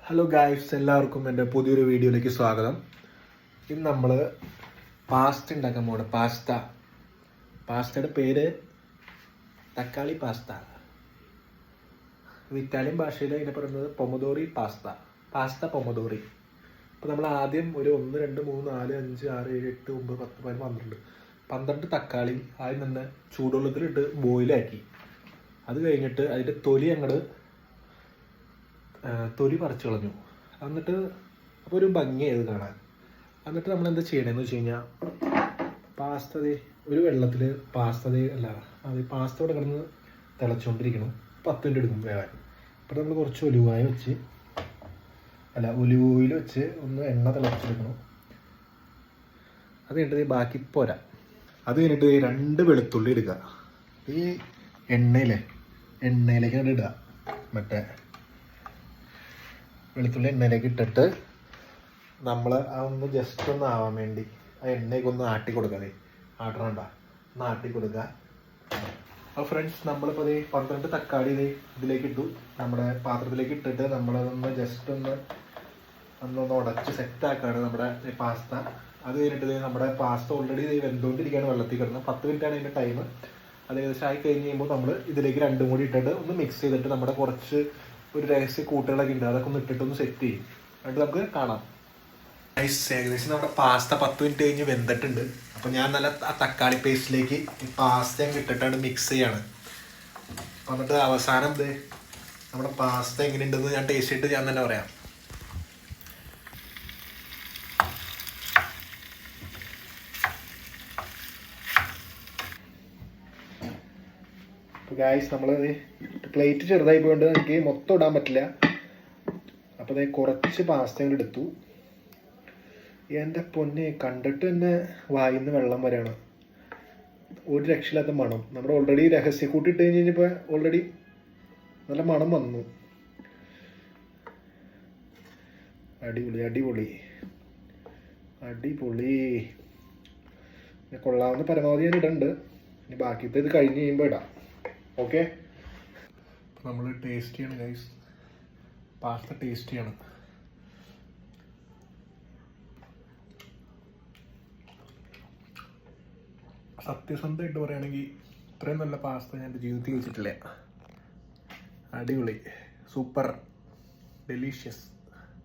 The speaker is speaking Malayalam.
ഹലോ ഗായ്സ്, എല്ലാവർക്കും എൻ്റെ പുതിയൊരു വീഡിയോയിലേക്ക് സ്വാഗതം. ഇന്ന് നമ്മൾ പാസ്ത ഉണ്ടാക്കാൻ പോകണം. പാസ്തയുടെ പേര് തക്കാളി പാസ്ത. ഇറ്റാലിയൻ ഭാഷയിൽ അതിനെ പറയുന്നത് പൊമോദോറി പാസ്ത പൊമോദോറി. അപ്പോൾ നമ്മൾ ആദ്യം ഒരു 1 2 3 4 5 6 7 8 9 10 11 12 തക്കാളി ആദ്യം തന്നെ ചൂടുവെള്ളത്തിലിട്ട് ബോയിലാക്കി. അത് കഴിഞ്ഞിട്ട് അതിൻ്റെ തൊലി പറിച്ചു കളഞ്ഞു. എന്നിട്ട് അപ്പോൾ ഒരു ഭംഗിയായത് കാണാൻ. എന്നിട്ട് നമ്മൾ എന്താ ചെയ്യണമെന്ന് വെച്ച് കഴിഞ്ഞാൽ ഒരു വെള്ളത്തിൽ പാസ്ത ഇവിടെ കിടന്ന് തിളച്ചുകൊണ്ടിരിക്കണം. 10 മിനിറ്റ് എടുക്കും വേവാൻ. അപ്പോൾ നമ്മൾ കുറച്ച് ഒലിവ് ഓയിൽ വെച്ച് ഒന്ന് എണ്ണ തിളച്ചെടുക്കണം. അത് കഴിഞ്ഞിട്ട് ബാക്കി പോരാ. അത് കഴിഞ്ഞിട്ട് 2 വെളുത്തുള്ളി എടുക്കുക. ഈ എണ്ണയിലേക്ക് ഇടുക. വെളുത്തുള്ളി എണ്ണയിലേക്ക് ഇട്ടിട്ട് നമ്മൾ അതൊന്ന് ജസ്റ്റ് ഒന്ന് ആവാൻ വേണ്ടി ആ എണ്ണയൊക്കെ ഒന്ന് ആട്ടി കൊടുക്കുക. ഒന്ന് ആട്ടി കൊടുക്കുക. അപ്പോൾ ഫ്രണ്ട്സ്, നമ്മളിപ്പോൾ 12 തക്കാളി ഇതിലേക്ക് ഇട്ടു. നമ്മുടെ പാത്രത്തിലേക്ക് ഇട്ടിട്ട് നമ്മളതൊന്ന് ജസ്റ്റ് ഒന്ന് ഉടച്ച് സെറ്റാക്കാണ് നമ്മുടെ പാസ്ത. അത് കഴിഞ്ഞിട്ട് നമ്മുടെ പാസ്ത ഓൾറെഡി വെന്തുകൊണ്ടിരിക്കുകയാണ് വെള്ളത്തിൽ കിടന്ന്. 10 മിനിറ്റാണ് അതിൻ്റെ ടൈം. അത് ഏകദേശം ആയി കഴിഞ്ഞ് കഴിയുമ്പോൾ നമ്മൾ ഇതിലേക്ക് 2 കൂടി ഇട്ടിട്ട് ഒന്ന് മിക്സ് ചെയ്തിട്ട് നമ്മുടെ കുറച്ച് ഒരു രഹസ്യ കൂട്ടുകളൊക്കെ ഉണ്ട്, അതൊക്കെ ഒന്ന് ഇട്ടിട്ടൊന്ന് സെറ്റ് ചെയ്യും. എന്നിട്ട് നമുക്ക് കാണാം. ഏകദേശം നമ്മുടെ പാസ്ത 10 മിനിറ്റ് കഴിഞ്ഞ് വെന്തിട്ടുണ്ട്. അപ്പോൾ ഞാൻ നല്ല തക്കാളി പേസ്റ്റിലേക്ക് ഈ പാസ്ത ഇട്ടിട്ടാണ് മിക്സ് ചെയ്യാണ്. എന്നിട്ട് അവസാനം നമ്മുടെ പാസ്ത എങ്ങനെയുണ്ടെന്ന് ഞാൻ ടേസ്റ്റ് ചെയ്തിട്ട് ഞാൻ തന്നെ പറയാം. അപ്പോൾ ഗായ്സ്, നമ്മൾ പ്ലേറ്റ് ചെറുതായി പോയിട്ട് എനിക്ക് മൊത്തം ഇടാൻ പറ്റില്ല. അപ്പോൾ കുറച്ച് പാസ്ത എടുത്തു. എൻ്റെ പൊന്നെ, കണ്ടിട്ട് തന്നെ വായിന്ന് വെള്ളം വരെയാണ്. ഒരു രക്ഷയില്ലാത്ത മണം. നമ്മുടെ ഓൾറെഡി രഹസ്യക്കൂട്ടി ഇട്ട് കഴിഞ്ഞപ്പോൾ ഓൾറെഡി നല്ല മണം വന്നു. അടിപൊളി കൊള്ളാവുന്ന പരമാവധി ഞാൻ ഇടുന്നുണ്ട്. ഇനി ബാക്കിയത്തെ ഇത് കഴിഞ്ഞ് കഴിയുമ്പോൾ ഇടാം. ഓക്കെ, നമ്മൾ ടേസ്റ്റ് ചെയ്യണം ഗൈസ്. പാസ്ത ടേസ്റ്റ് ചെയ്യണം. സത്യസന്ധമായിട്ട് പറയുകയാണെങ്കിൽ ഇത്രയും നല്ല പാസ്ത ഞാൻ എൻ്റെ ജീവിതത്തിൽ കഴിച്ചിട്ടില്ല. അടിപൊളി, സൂപ്പർ, ഡെലീഷ്യസ്.